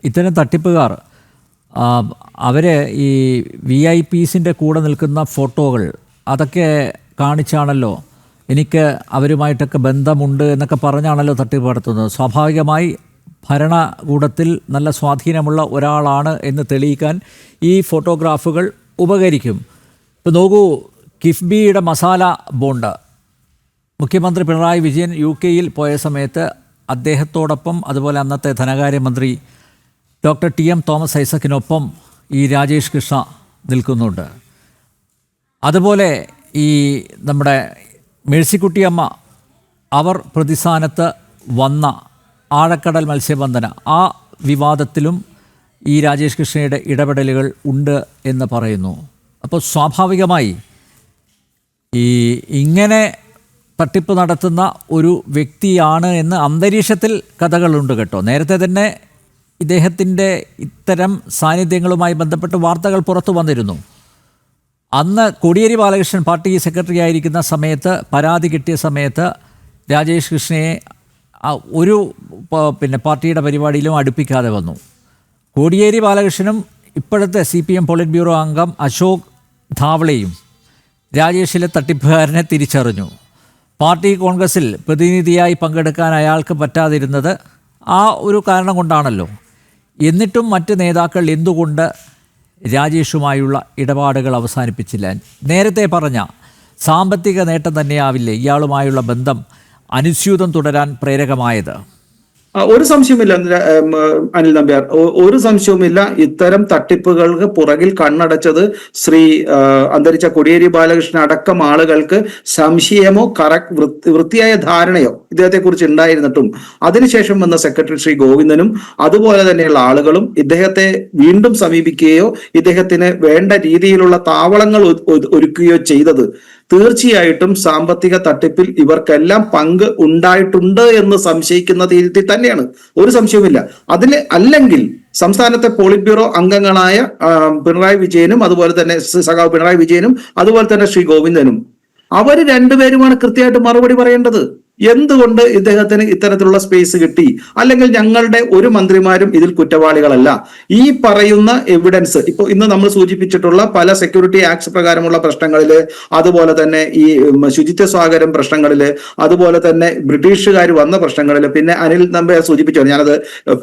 ഇത്തരം തട്ടിപ്പുകാർ അവർ ഈ VIPസിൻ്റെ കൂടെ നിൽക്കുന്ന ഫോട്ടോകൾ അതൊക്കെ കാണിച്ചാണല്ലോ എനിക്ക് അവരുമായിട്ടൊക്കെ ബന്ധമുണ്ട് എന്നൊക്കെ പറഞ്ഞാണല്ലോ തട്ടിപ്പ് നടത്തുന്നത്. സ്വാഭാവികമായി ഭരണകൂടത്തിൽ നല്ല സ്വാധീനമുള്ള ഒരാളാണ് എന്ന് തെളിയിക്കാൻ ഈ ഫോട്ടോഗ്രാഫുകൾ ഉപകരിക്കും. ഇപ്പോൾ നോക്കൂ, കിഫ്ബിയുടെ മസാല ബോണ്ട് മുഖ്യമന്ത്രി പിണറായി വിജയൻ UK-യിൽ പോയ സമയത്ത് അദ്ദേഹത്തോടൊപ്പം അതുപോലെ അന്നത്തെ ധനകാര്യമന്ത്രി ഡോക്ടർ TM തോമസ് ഐസക്കിനൊപ്പം ഈ രാജേഷ് കൃഷ്ണ നിൽക്കുന്നുണ്ട്. അതുപോലെ ഈ നമ്മുടെ മേഴ്സിക്കുട്ടിയമ്മ അവർ പ്രതിസ്ഥാനത്ത് വന്ന ആഴക്കടൽ മത്സ്യബന്ധന ആ വിവാദത്തിലും ഈ രാജേഷ് കൃഷ്ണയുടെ ഇടപെടലുകൾ ഉണ്ട് എന്ന് പറയുന്നു. അപ്പോൾ സ്വാഭാവികമായി ഇങ്ങനെ തട്ടിപ്പ് നടത്തുന്ന ഒരു വ്യക്തിയാണ് എന്ന് അന്തരീക്ഷത്തിൽ കഥകളുണ്ട് കേട്ടോ. നേരത്തെ തന്നെ ഇദ്ദേഹത്തിൻ്റെ ഇത്തരം സാന്നിധ്യങ്ങളുമായി ബന്ധപ്പെട്ട് വാർത്തകൾ പുറത്തു വന്നിരുന്നു. അന്ന് കോടിയേരി ബാലകൃഷ്ണൻ പാർട്ടി സെക്രട്ടറി ആയിരിക്കുന്ന സമയത്ത് പരാതി കിട്ടിയ സമയത്ത് രാജേഷ് കൃഷ്ണയെ ഒരു പാർട്ടിയുടെ പരിപാടിയിലും അടുപ്പിക്കാതെ വന്നു. കോടിയേരി ബാലകൃഷ്ണനും ഇപ്പോഴത്തെ CPM പോളിറ്റ് ബ്യൂറോ അംഗം അശോക് ധാവളയും രാജേഷിലെ തട്ടിപ്പുകാരനെ തിരിച്ചറിഞ്ഞു. പാർട്ടി കോൺഗ്രസിൽ പ്രതിനിധിയായി പങ്കെടുക്കാൻ അയാൾക്ക് പറ്റാതിരുന്നത് ആ ഒരു കാരണം കൊണ്ടാണല്ലോ. എന്നിട്ടും മറ്റ് നേതാക്കൾ എന്തുകൊണ്ട് രാജേഷുമായുള്ള ഇടപാടുകൾ അവസാനിപ്പിച്ചില്ല? നേരത്തെ പറഞ്ഞ സാമ്പത്തിക നേട്ടം തന്നെയാവില്ലേ ഇയാളുമായുള്ള ബന്ധം അനുസ്യൂതം തുടരാൻ പ്രേരകമായത്? ഒരു സംശയവുമില്ല അനിൽ നമ്പ്യാർ, ഒരു സംശയവുമില്ല. ഇത്തരം തട്ടിപ്പുകൾക്ക് പുറകിൽ കണ്ണടച്ചത് അന്തരിച്ച കോടിയേരി ബാലകൃഷ്ണൻ അടക്കം ആളുകൾക്ക് സംശയമോ വൃത്തിയായ ധാരണയോ ഇദ്ദേഹത്തെ കുറിച്ച് ഉണ്ടായിരുന്നിട്ടും അതിനുശേഷം വന്ന സെക്രട്ടറി ശ്രീ ഗോവിന്ദനും അതുപോലെ തന്നെയുള്ള ആളുകളും ഇദ്ദേഹത്തെ വീണ്ടും സമീപിക്കുകയോ ഇദ്ദേഹത്തിന് വേണ്ട രീതിയിലുള്ള താവളങ്ങൾ ഒരുക്കുകയോ ചെയ്തത് തീർച്ചയായിട്ടും സാമ്പത്തിക തട്ടിപ്പിൽ ഇവർക്കെല്ലാം പങ്ക് ഉണ്ടായിട്ടുണ്ട് എന്ന് സംശയിക്കുന്ന രീതിയിൽ തന്നെയാണ്. ഒരു സംശയവുമില്ല. അല്ലെങ്കിൽ സംസ്ഥാനത്തെ പോളിറ്റ് ബ്യൂറോ അംഗങ്ങളായ പിണറായി വിജയനും അതുപോലെ തന്നെ സഖാവ് പിണറായി വിജയനും അതുപോലെ തന്നെ ശ്രീ ഗോവിന്ദനും അവര് രണ്ടുപേരുമാണ് കൃത്യമായിട്ട് മറുപടി പറയേണ്ടത്. എന്തുകൊണ്ട് ഇദ്ദേഹത്തിന് ഇത്തരത്തിലുള്ള സ്പേസ് കിട്ടി? അല്ലെങ്കിൽ ഞങ്ങളുടെ ഒരു മന്ത്രിമാരും ഇതിൽ കുറ്റവാളികളല്ല. ഈ പറയുന്ന എവിഡൻസ് ഇപ്പോൾ ഇന്ന് നമ്മൾ സൂചിപ്പിച്ചിട്ടുള്ള പല സെക്യൂരിറ്റി ആക്ട്സ് പ്രകാരമുള്ള പ്രശ്നങ്ങളില്, അതുപോലെ തന്നെ ഈ ശുചിത്വ സ്വാഗതം പ്രശ്നങ്ങളില്, അതുപോലെ തന്നെ ബ്രിട്ടീഷുകാർ വന്ന പ്രശ്നങ്ങളില്, പിന്നെ അനിൽ നമ്മെ സൂചിപ്പിച്ചു, ഞാനത്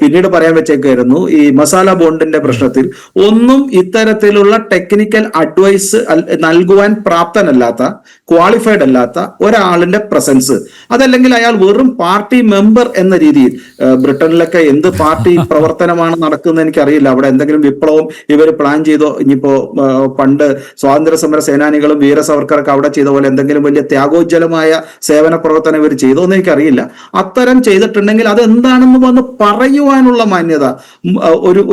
പിന്നീട് പറയാൻ വെച്ചേക്കായിരുന്നു, ഈ മസാല ബോണ്ടിന്റെ പ്രശ്നത്തിൽ ഒന്നും ഇത്തരത്തിലുള്ള ടെക്നിക്കൽ അഡ്വൈസ് നൽകുവാൻ പ്രാപ്തനല്ലാത്ത, ക്വാളിഫൈഡ് അല്ലാത്ത ഒരാളിന്റെ പ്രസൻസ്, അതല്ലെങ്കിൽ അയാൾ വെറും പാർട്ടി മെമ്പർ എന്ന രീതിയിൽ, ബ്രിട്ടനിലൊക്കെ എന്ത് പാർട്ടി പ്രവർത്തനമാണ് നടക്കുന്നത് എനിക്കറിയില്ല. അവിടെ എന്തെങ്കിലും വിപ്ലവം ഇവർ പ്ലാൻ ചെയ്തോ, ഇനിയിപ്പോ പണ്ട് സ്വാതന്ത്ര്യ സമര സേനാനികളും വീര സവർക്കർക്ക് അവിടെ ചെയ്ത പോലെ എന്തെങ്കിലും വലിയ ത്യാഗോജ്വലമായ സേവന പ്രവർത്തനം ഇവർ ചെയ്തോ എന്ന് എനിക്കറിയില്ല. അത്തരം ചെയ്തിട്ടുണ്ടെങ്കിൽ അത് എന്താണെന്ന് വന്ന് പറയുവാനുള്ള മാന്യത,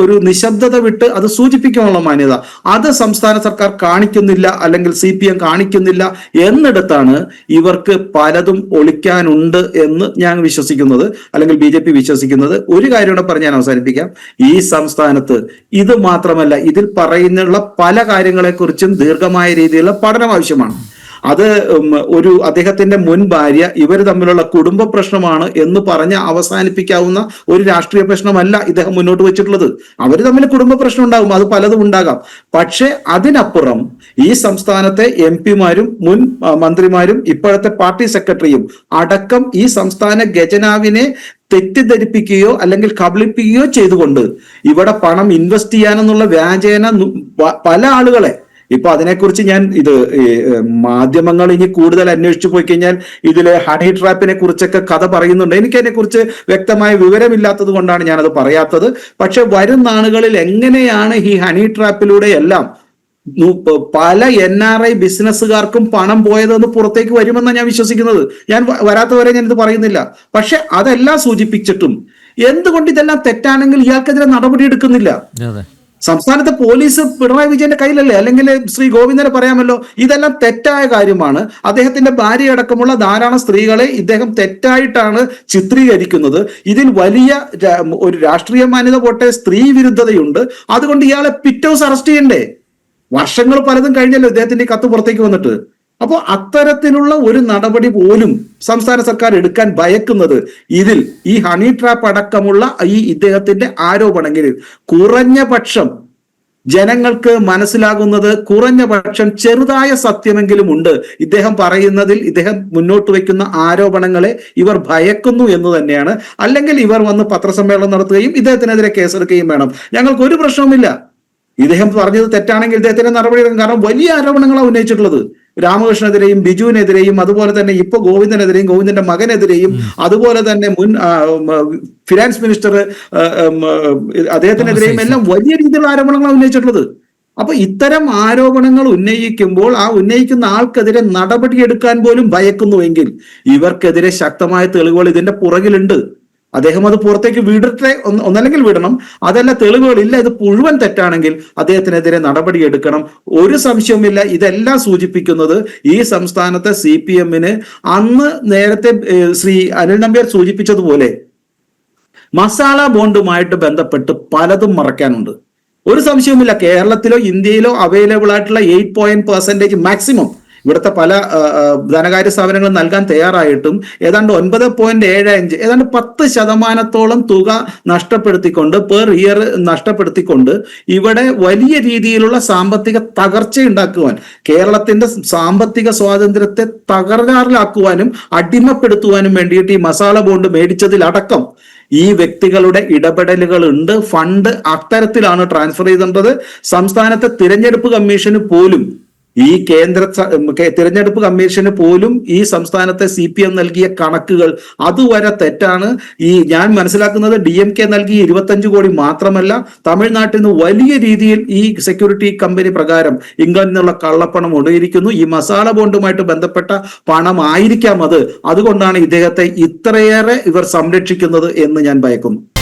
ഒരു നിശബ്ദത വിട്ട് അത് സൂചിപ്പിക്കാനുള്ള മാന്യത, അത് സംസ്ഥാന സർക്കാർ കാണിക്കുന്നില്ല, അല്ലെങ്കിൽ CPM കാണിക്കുന്നില്ല എന്നിടത്താണ് ഇവർക്ക് പലതും ഒളിക്കാനുണ്ട് എന്ന് ഞാൻ വിശ്വസിക്കുന്നത്, അല്ലെങ്കിൽ BJP വിശ്വസിക്കുന്നത്. ഒരു കാര്യം കൂടെ പറഞ്ഞ് ഞാൻ അവസാനിപ്പിക്കാം. ഈ സംസ്ഥാനത്ത് ഇത് മാത്രമല്ല, ഇതിൽ പറയുന്നുള്ള പല കാര്യങ്ങളെക്കുറിച്ചും ദീർഘമായ രീതിയിലുള്ള പഠനം ആവശ്യമാണ്. അത് അദ്ദേഹത്തിന്റെ മുൻ ഭാര്യ ഇവർ തമ്മിലുള്ള കുടുംബ പ്രശ്നമാണ് എന്ന് പറഞ്ഞ് അവസാനിപ്പിക്കാവുന്ന ഒരു രാഷ്ട്രീയ പ്രശ്നമല്ല ഇദ്ദേഹം മുന്നോട്ട് വെച്ചിട്ടുള്ളത്. അവർ തമ്മിൽ കുടുംബ പ്രശ്നം ഉണ്ടാകും, അത് പലതും ഉണ്ടാകാം. പക്ഷെ അതിനപ്പുറം ഈ സംസ്ഥാനത്തെ MP-മാരും മുൻ മന്ത്രിമാരും ഇപ്പോഴത്തെ പാർട്ടി സെക്രട്ടറിയും അടക്കം ഈ സംസ്ഥാന ഖജനാവിനെ തെറ്റിദ്ധരിപ്പിക്കുകയോ അല്ലെങ്കിൽ കബളിപ്പിക്കുകയോ ചെയ്തുകൊണ്ട് ഇവിടെ പണം ഇൻവെസ്റ്റ് ചെയ്യാനെന്നുള്ള വ്യാജേന പല ആളുകളെ, ഇപ്പൊ അതിനെക്കുറിച്ച് ഞാൻ മാധ്യമങ്ങൾ ഇനി കൂടുതൽ അന്വേഷിച്ചു പോയി കഴിഞ്ഞാൽ ഇതില് ഹണി ട്രാപ്പിനെ കുറിച്ചൊക്കെ കഥ പറയുന്നുണ്ട്. എനിക്ക് അതിനെക്കുറിച്ച് വ്യക്തമായ വിവരമില്ലാത്തത് കൊണ്ടാണ് ഞാനത് പറയാത്തത്. പക്ഷെ വരും നാളുകളിൽ എങ്ങനെയാണ് ഈ ഹണി ട്രാപ്പിലൂടെ എല്ലാം പല NRI ബിസിനസ്സുകാർക്കും പണം പോയതെന്ന് പുറത്തേക്ക് വരുമെന്നാണ് ഞാൻ വിശ്വസിക്കുന്നത്. ഞാൻ വരാത്തവരെ ഞാൻ ഇത് പറയുന്നില്ല. പക്ഷെ അതെല്ലാം സൂചിപ്പിച്ചിട്ടും എന്തുകൊണ്ട് ഇതെല്ലാം തെറ്റാണെങ്കിൽ ഇയാൾക്കെതിരെ നടപടി എടുക്കുന്നില്ല? സംസ്ഥാനത്തെ പോലീസ് പിണറായി വിജയന്റെ കയ്യിലല്ലേ? അല്ലെങ്കിൽ ശ്രീ ഗോവിന്ദനെ പറയാമല്ലോ, ഇതെല്ലാം തെറ്റായ കാര്യമാണ്. അദ്ദേഹത്തിന്റെ ഭാര്യ അടക്കമുള്ള ധാരാളം സ്ത്രീകളെ ഇദ്ദേഹം തെറ്റായിട്ടാണ് ചിത്രീകരിക്കുന്നത്. ഇതിൽ വലിയ ഒരു രാഷ്ട്രീയ മാന്യത പോട്ടെ, സ്ത്രീ വിരുദ്ധതയുണ്ട്. അതുകൊണ്ട് ഇയാളെ പിറ്റേ ദിവസം അറസ്റ്റ് ചെയ്യണ്ടേ? വർഷങ്ങൾ പലതും കഴിഞ്ഞല്ലോ ഇദ്ദേഹത്തിന്റെ കത്ത് പുറത്തേക്ക് വന്നിട്ട്. അപ്പോൾ അത്തരത്തിലുള്ള ഒരു നടപടി പോലും സംസ്ഥാന സർക്കാർ എടുക്കാൻ ഭയക്കുന്നത് ഇതിൽ ഈ ഹണി ട്രാപ്പ് അടക്കമുള്ള ഈ ഇദ്ദേഹത്തിന്റെ ആരോപണങ്ങളിൽ കുറഞ്ഞ പക്ഷം ജനങ്ങൾക്ക് മനസ്സിലാകുന്നത്, കുറഞ്ഞ പക്ഷം ചെറുതായ സത്യമെങ്കിലും ഉണ്ട്. ഇദ്ദേഹം പറയുന്നതിൽ, ഇദ്ദേഹം മുന്നോട്ട് വയ്ക്കുന്ന ആരോപണങ്ങളെ ഇവർ ഭയക്കുന്നു എന്ന് തന്നെയാണ്. അല്ലെങ്കിൽ ഇവർ വന്ന് പത്രസമ്മേളനം നടത്തുകയും ഇദ്ദേഹത്തിനെതിരെ കേസെടുക്കുകയും വേണം. ഞങ്ങൾക്ക് ഒരു പ്രശ്നവുമില്ല. ഇദ്ദേഹം പറഞ്ഞത് തെറ്റാണെങ്കിൽ ഇദ്ദേഹത്തിന്റെ നടപടി എടുക്കും. കാരണം വലിയ ആരോപണങ്ങളാണ് ഉന്നയിച്ചിട്ടുള്ളത്. രാമകൃഷ്ണനെതിരെയും ബിജുവിനെതിരെയും അതുപോലെ തന്നെ ഇപ്പൊ ഗോവിന്ദനെതിരെയും ഗോവിന്ദന്റെ മകനെതിരെയും അതുപോലെ തന്നെ മുൻ ഫിനാൻസ് മിനിസ്റ്റർ അദ്ദേഹത്തിനെതിരെയും എല്ലാം വലിയ രീതിയിലുള്ള ആരോപണങ്ങളാണ് ഉന്നയിച്ചിട്ടുള്ളത്. അപ്പൊ ഇത്തരം ആരോപണങ്ങൾ ഉന്നയിക്കുമ്പോൾ ആ ഉന്നയിക്കുന്ന ആൾക്കെതിരെ നടപടിയെടുക്കാൻ പോലും ഭയക്കുന്നുവെങ്കിൽ ഇവർക്കെതിരെ ശക്തമായ തെളിവുകൾ ഇതിന്റെ പുറകിലുണ്ട്. അദ്ദേഹം അത് പുറത്തേക്ക് വിടട്ടെ, ഒന്നല്ലെങ്കിൽ വിടണം. അതല്ല, തെളിവുകളില്ല, ഇത് മുഴുവൻ തെറ്റാണെങ്കിൽ അദ്ദേഹത്തിനെതിരെ നടപടിയെടുക്കണം. ഒരു സംശയവുമില്ല. ഇതെല്ലാം സൂചിപ്പിക്കുന്നത് ഈ സംസ്ഥാനത്തെ CPM-ന് അന്ന് നേരത്തെ ശ്രീ അനിൽ നമ്പ്യാർ സൂചിപ്പിച്ചതുപോലെ മസാല ബോണ്ടുമായിട്ട് ബന്ധപ്പെട്ട് പലതും മറയ്ക്കാനുണ്ട്. ഒരു സംശയവുമില്ല. കേരളത്തിലോ ഇന്ത്യയിലോ അവൈലബിൾ ആയിട്ടുള്ള 8% മാക്സിമം ഇവിടുത്തെ പല ധനകാര്യ സ്ഥാപനങ്ങളും നൽകാൻ തയ്യാറായിട്ടും ഏതാണ്ട് 9.75 ഏതാണ്ട് 10% തുക നഷ്ടപ്പെടുത്തിക്കൊണ്ട് പെർ ഇയർ നഷ്ടപ്പെടുത്തിക്കൊണ്ട് ഇവിടെ വലിയ രീതിയിലുള്ള സാമ്പത്തിക തകർച്ച ഉണ്ടാക്കുവാൻ, കേരളത്തിന്റെ സാമ്പത്തിക സ്വാതന്ത്ര്യത്തെ തകരാറിലാക്കുവാനും അടിമപ്പെടുത്തുവാനും വേണ്ടിയിട്ട് ഈ മസാല ബോണ്ട് മേടിച്ചതിലടക്കം ഈ വ്യക്തികളുടെ ഇടപെടലുകൾ ഉണ്ട്. ഫണ്ട് അത്തരത്തിലാണ് ട്രാൻസ്ഫർ ചെയ്തത്. സംസ്ഥാനത്തെ തിരഞ്ഞെടുപ്പ് കമ്മീഷന് പോലും ഈ തിരഞ്ഞെടുപ്പ് കമ്മീഷന് പോലും ഈ സംസ്ഥാനത്തെ CPM നൽകിയ കണക്കുകൾ അതുവരെ തെറ്റാണ്. ഞാൻ മനസ്സിലാക്കുന്നത് DMK നൽകിയ 25 കോടി മാത്രമല്ല, തമിഴ്നാട്ടിൽ നിന്ന് വലിയ രീതിയിൽ ഈ സെക്യൂരിറ്റി കമ്പനി പ്രകാരം ഇംഗ്ലണ്ടിൽ നിന്നുള്ള കള്ളപ്പണം ഒടുങ്ങിയിരിക്കുന്നു. ഈ മസാല ബോണ്ടുമായിട്ട് ബന്ധപ്പെട്ട പണമായിരിക്കാം അത്. അതുകൊണ്ടാണ് ഇദ്ദേഹത്തെ ഇത്രയേറെ ഇവർ സംരക്ഷിക്കുന്നത് എന്ന് ഞാൻ ഭയക്കുന്നു.